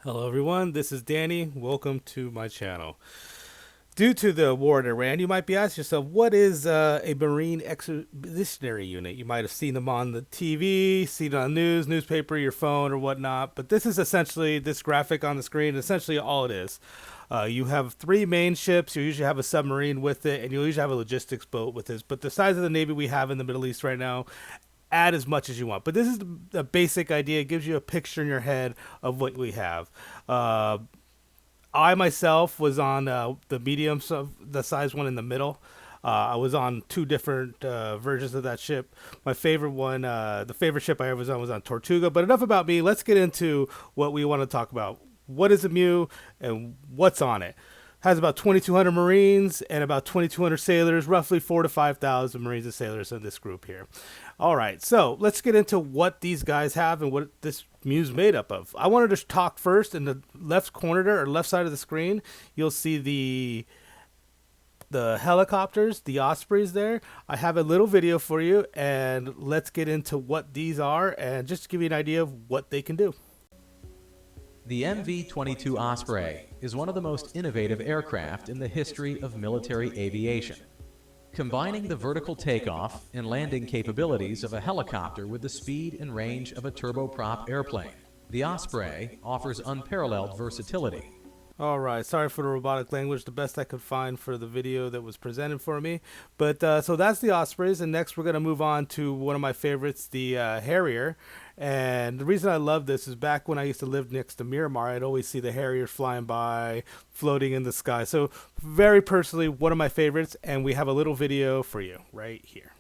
Hello, everyone. This is Danny. Welcome to my channel. Due to the war in Iran, you might be asking yourself, what is a Marine Expeditionary Unit? You might have seen them on the TV, seen it on news, newspaper, your phone, or whatnot. But this is essentially this graphic on the screen. Essentially, all it is. You have three main ships. You usually have a submarine with it, and you usually have a logistics boat with this. But the size of the Navy we have in the Middle East right now, add as much as you want. But this is the basic idea. It gives you a picture in your head of what we have. Uh, I myself was on the medium, so the size one in the middle. I was on two different versions of that ship. My favorite one, the favorite ship I ever was on Tortuga. But enough about me. Let's get into what we want to talk about. What is a MEU and what's on it? Has about 2,200 Marines and about 2,200 sailors, roughly 4 to 5,000 Marines and sailors in this group here. All right, so let's get into what these guys have and what this MEU's made up of. I wanted to talk first in the left corner there, or left side of the screen. You'll see the helicopters, the Ospreys there. I have a little video for you, and let's get into what these are and just to give you an idea of what they can do. The MV-22 Osprey is one of the most innovative aircraft in the history of military aviation, combining the vertical takeoff and landing capabilities of a helicopter with the speed and range of a turboprop airplane. The Osprey offers unparalleled versatility. All right, sorry for the robotic language, the best I could find for the video that was presented for me. But so that's the Ospreys, and next we're going to move on to one of my favorites, the Harrier. And the reason I love this is back when I used to live next to Miramar, I'd always see the Harriers flying by, floating in the sky. So very personally, one of my favorites, and we have a little video for you right here.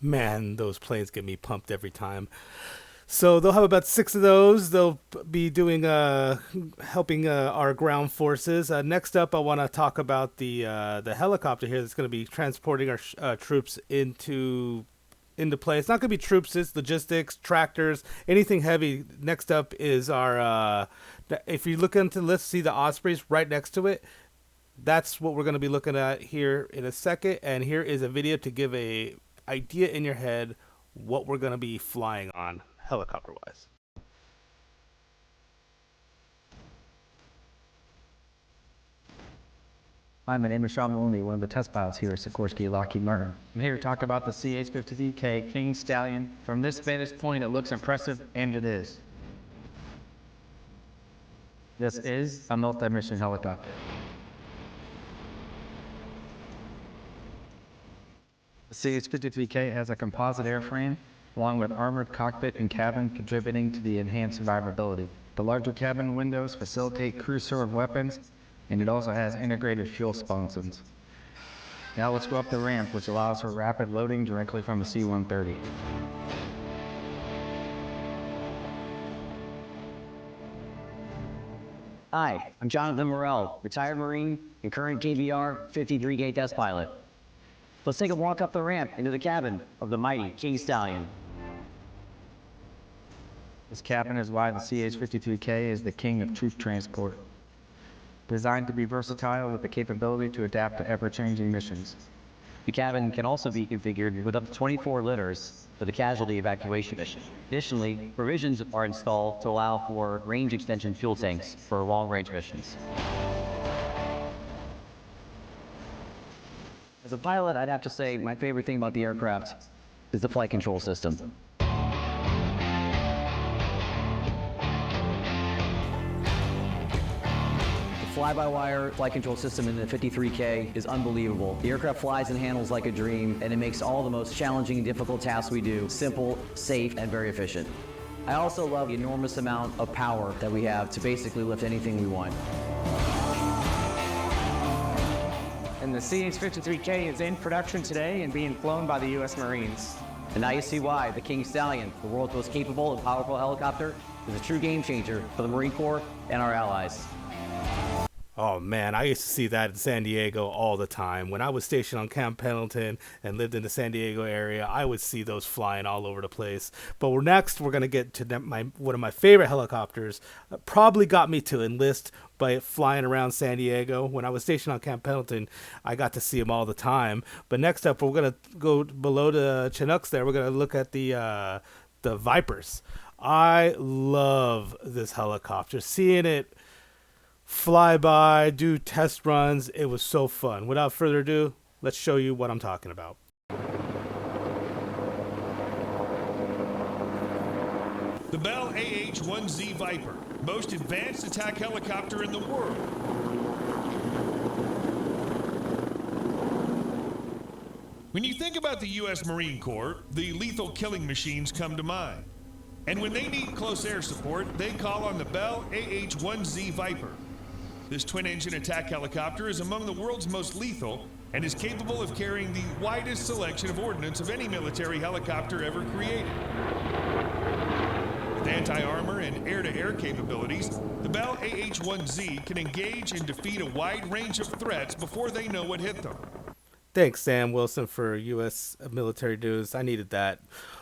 Man, those planes get me pumped every time. So they'll have about six of those. They'll be doing helping our ground forces. Next up, I want to talk about the helicopter here that's going to be transporting our troops into play. It's not going to be troops. It's logistics, tractors, anything heavy. Next up is our. If you look into the list, see the Ospreys right next to it. That's what we're going to be looking at here in a second. And here is a video to give a idea in your head what we're going to be flying on helicopter wise. Hi, my name is Sean Maloney, one of the test pilots here at Sikorsky Lockheed Martin. I'm here to talk about the CH-53K King Stallion. From this vantage point, it looks impressive, and it is. This is a multi-mission helicopter. The CH-53K has a composite airframe, along with armored cockpit and cabin, contributing to the enhanced survivability. The larger cabin windows facilitate crew served weapons, and it also has integrated fuel sponsons. Now let's go up the ramp, which allows for rapid loading directly from the C-130. Hi, I'm Jonathan Morrell, retired Marine and current KBR 53K test pilot. Let's take a walk up the ramp into the cabin of the mighty King Stallion. This cabin is why the CH-53K is the king of troop transport. Designed to be versatile with the capability to adapt to ever-changing missions. The cabin can also be configured with up to 24 litters for the casualty evacuation mission. Additionally, provisions are installed to allow for range extension fuel tanks for long-range missions. As a pilot, I'd have to say my favorite thing about the aircraft is the flight control system. Fly-by-wire flight control system in the 53K is unbelievable. The aircraft flies and handles like a dream, and it makes all the most challenging and difficult tasks we do simple, safe, and very efficient. I also love the enormous amount of power that we have to basically lift anything we want. And the CH-53K is in production today and being flown by the U.S. Marines. And now you see why the King Stallion, the world's most capable and powerful helicopter, is a true game changer for the Marine Corps and our allies. Oh man, I used to see that in San Diego all the time. When I was stationed on Camp Pendleton and lived in the San Diego area, I would see those flying all over the place. But we're going to get to one of my favorite helicopters. Probably got me to enlist by flying around San Diego. When I was stationed on Camp Pendleton, I got to see them all the time. But next up, we're going to go below the Chinooks there. We're going to look at the Vipers. I love this helicopter. Seeing it fly by, do test runs, it was so fun. Without further ado, let's show you what I'm talking about. The Bell AH-1Z Viper, most advanced attack helicopter in the world. When you think about the U.S. Marine Corps, the lethal killing machines come to mind. And when they need close air support, they call on the Bell AH-1Z Viper. This twin-engine attack helicopter is among the world's most lethal and is capable of carrying the widest selection of ordnance of any military helicopter ever created. With anti-armor and air-to-air capabilities, the Bell AH-1Z can engage and defeat a wide range of threats before they know what hit them. Thanks, Sam Wilson, for U.S. military news. I needed that.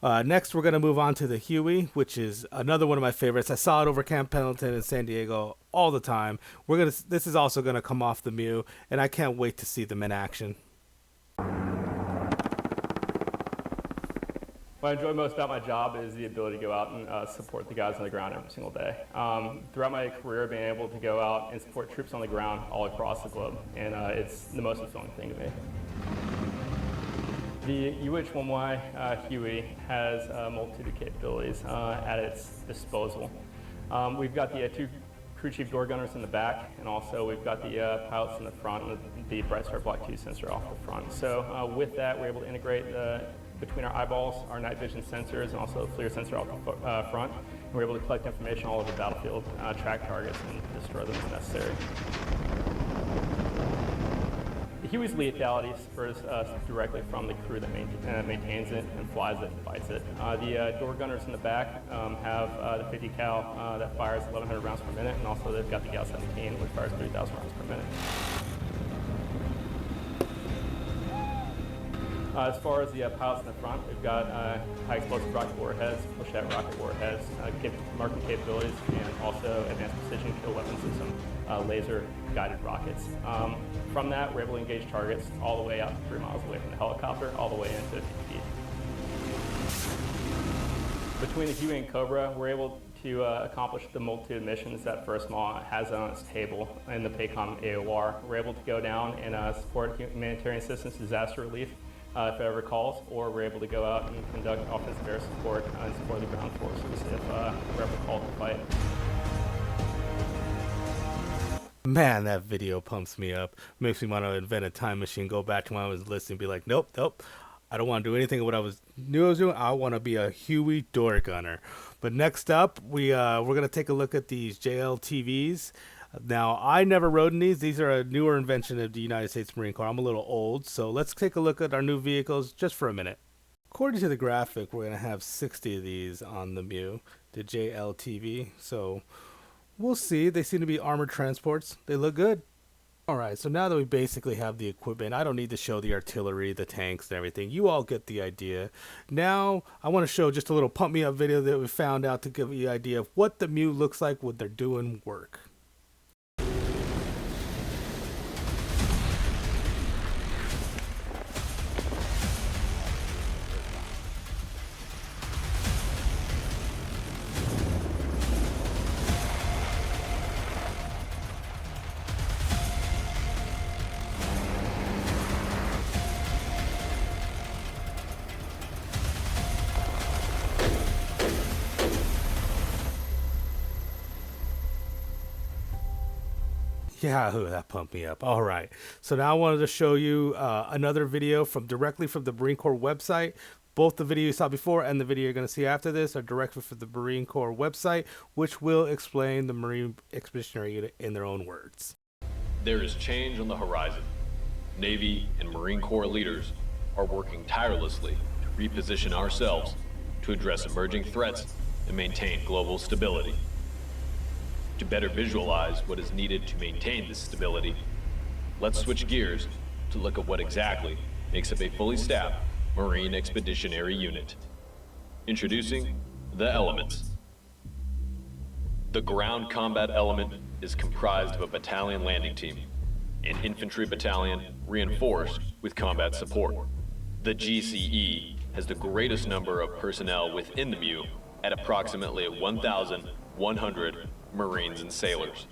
Next, we're going to move on to the Huey, which is another one of my favorites. I saw it over Camp Pendleton in San Diego all the time. This is also going to come off the MEU, and I can't wait to see them in action. What I enjoy most about my job is the ability to go out and support the guys on the ground every single day. Throughout my career, being able to go out and support troops on the ground all across the globe, and it's the most fulfilling thing to me. The UH-1Y Huey has a multitude of capabilities at its disposal. We've got the two crew chief door gunners in the back, and also we've got the pilots in the front and the Bright Star Block 2 sensor off the front. So with that, we're able to integrate between our eyeballs, our night vision sensors, and also a FLIR sensor off the front. And we're able to collect information all over the battlefield, track targets, and destroy them as necessary. The Huey's lethality spurs directly from the crew that maintains it and flies it and fights it. The door gunners in the back have the 50 cal that fires 1,100 rounds per minute, and also they've got the Gal 17, which fires 3,000 rounds per minute. As far as the pilots in the front, we've got high explosive rocket warheads, push-out rocket warheads, marking capabilities, and also advanced precision kill weapon system, laser-guided rockets. From that, we're able to engage targets all the way out to 3 miles away from the helicopter, all the way into 50 feet. Between the Huey and Cobra, we're able to accomplish the multitude of missions that First Mall has on its table in the PACOM AOR. We're able to go down and support humanitarian assistance, disaster relief, if it ever calls, or we're able to go out and conduct offensive air support and support the ground forces if we're ever called to fight. Man, that video pumps me up. Makes me want to invent a time machine, go back to when I was listening, be like, nope, I don't want to do anything of what I knew I was doing. I want to be a Huey door gunner. But next up, we're going to take a look at these JLTVs. Now, I never rode in these. These are a newer invention of the United States Marine Corps. I'm a little old, so let's take a look at our new vehicles just for a minute. According to the graphic, we're going to have 60 of these on the MEU, the JLTV. So we'll see. They seem to be armored transports. They look good. All right, so now that we basically have the equipment, I don't need to show the artillery, the tanks, and everything. You all get the idea. Now, I want to show just a little pump-me-up video that we found out to give you an idea of what the MEU looks like when they're doing work. Yeah, that pumped me up. All right. So now I wanted to show you another video directly from the Marine Corps website. Both the video you saw before and the video you're going to see after this are directly from the Marine Corps website, which will explain the Marine Expeditionary Unit in their own words. There is change on the horizon. Navy and Marine Corps leaders are working tirelessly to reposition ourselves to address emerging threats and maintain global stability. To better visualize what is needed to maintain this stability, let's switch gears to look at what exactly makes up a fully staffed Marine Expeditionary Unit. Introducing the elements. The ground combat element is comprised of a battalion landing team, an infantry battalion reinforced with combat support. The GCE has the greatest number of personnel within the MEU at approximately 1,100 Marines and sailors.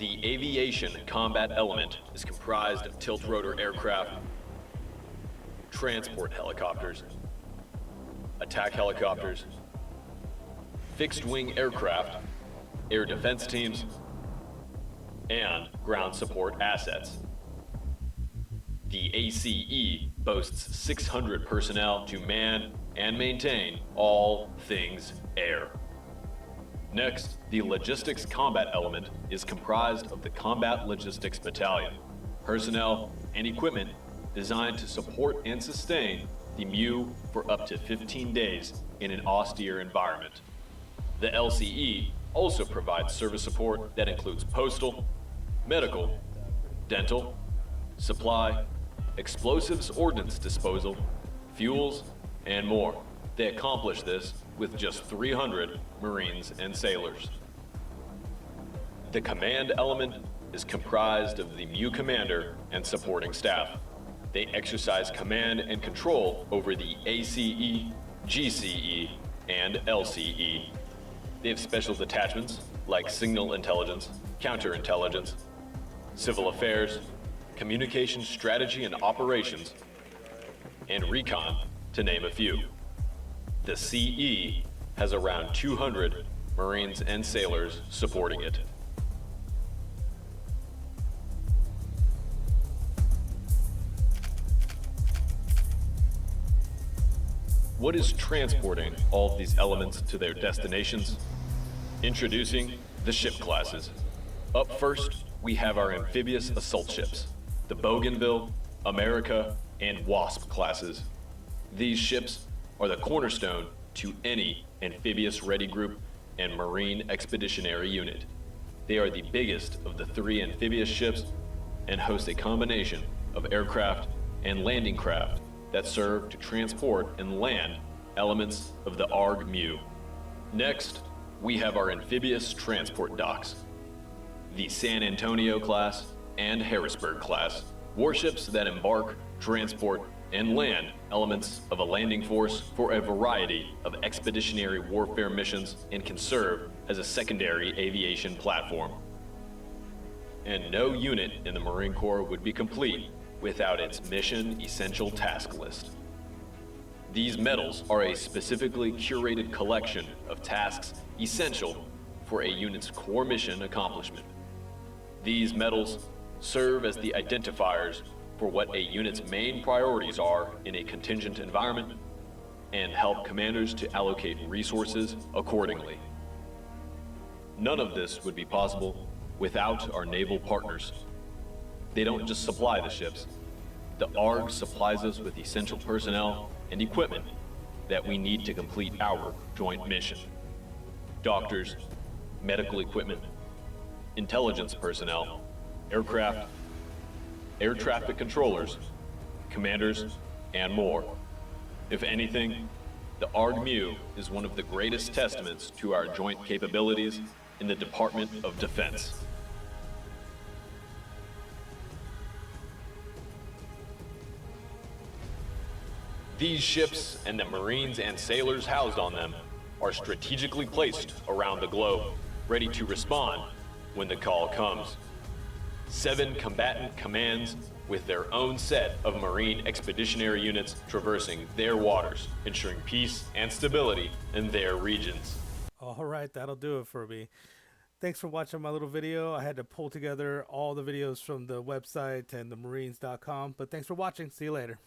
The aviation combat element is comprised of tilt-rotor aircraft, transport helicopters, attack helicopters, fixed-wing aircraft, air defense teams, and ground support assets. The ACE boasts 600 personnel to man and maintain all things air. Next, the logistics combat element is comprised of the Combat Logistics Battalion, personnel and equipment designed to support and sustain the MEU for up to 15 days in an austere environment. The LCE also provides service support that includes postal, medical, dental, supply, explosives ordnance disposal, fuels, and more. They accomplish this with just 300 Marines and sailors. The command element is comprised of the MEU commander and supporting staff. They exercise command and control over the ACE, GCE, and LCE. They have special detachments like signal intelligence, counterintelligence, civil affairs, communication strategy and operations, and recon, to name a few. The CE has around 200 Marines and sailors supporting it. What is transporting all of these elements to their destinations? Introducing the ship classes. Up first, we have our amphibious assault ships, the Bougainville, America, and Wasp classes. These ships are the cornerstone to any amphibious ready group and Marine Expeditionary Unit. They are the biggest of the 3 amphibious ships and host a combination of aircraft and landing craft that serve to transport and land elements of the ARG MEU. Next, we have our amphibious transport docks, the San Antonio class and Harrisburg class, warships that embark, transport, and land elements of a landing force for a variety of expeditionary warfare missions and can serve as a secondary aviation platform. And no unit in the Marine Corps would be complete without its mission essential task list. These medals are a specifically curated collection of tasks essential for a unit's core mission accomplishment. These medals serve as the identifiers for what a unit's main priorities are in a contingent environment and help commanders to allocate resources accordingly. None of this would be possible without our naval partners. They don't just supply the ships. The ARG supplies us with essential personnel and equipment that we need to complete our joint mission. Doctors, medical equipment, intelligence personnel, aircraft, air traffic controllers, commanders, and more. If anything, the ARG MEU is one of the greatest testaments to our joint capabilities in the Department of Defense. These ships and the Marines and sailors housed on them are strategically placed around the globe, ready to respond when the call comes. 7 combatant commands with their own set of Marine Expeditionary Units traversing their waters, ensuring peace and stability in their regions. All right, that'll do it for me. Thanks for watching my little video. I had to pull together all the videos from the website and the marines.com, but thanks for watching. See you later.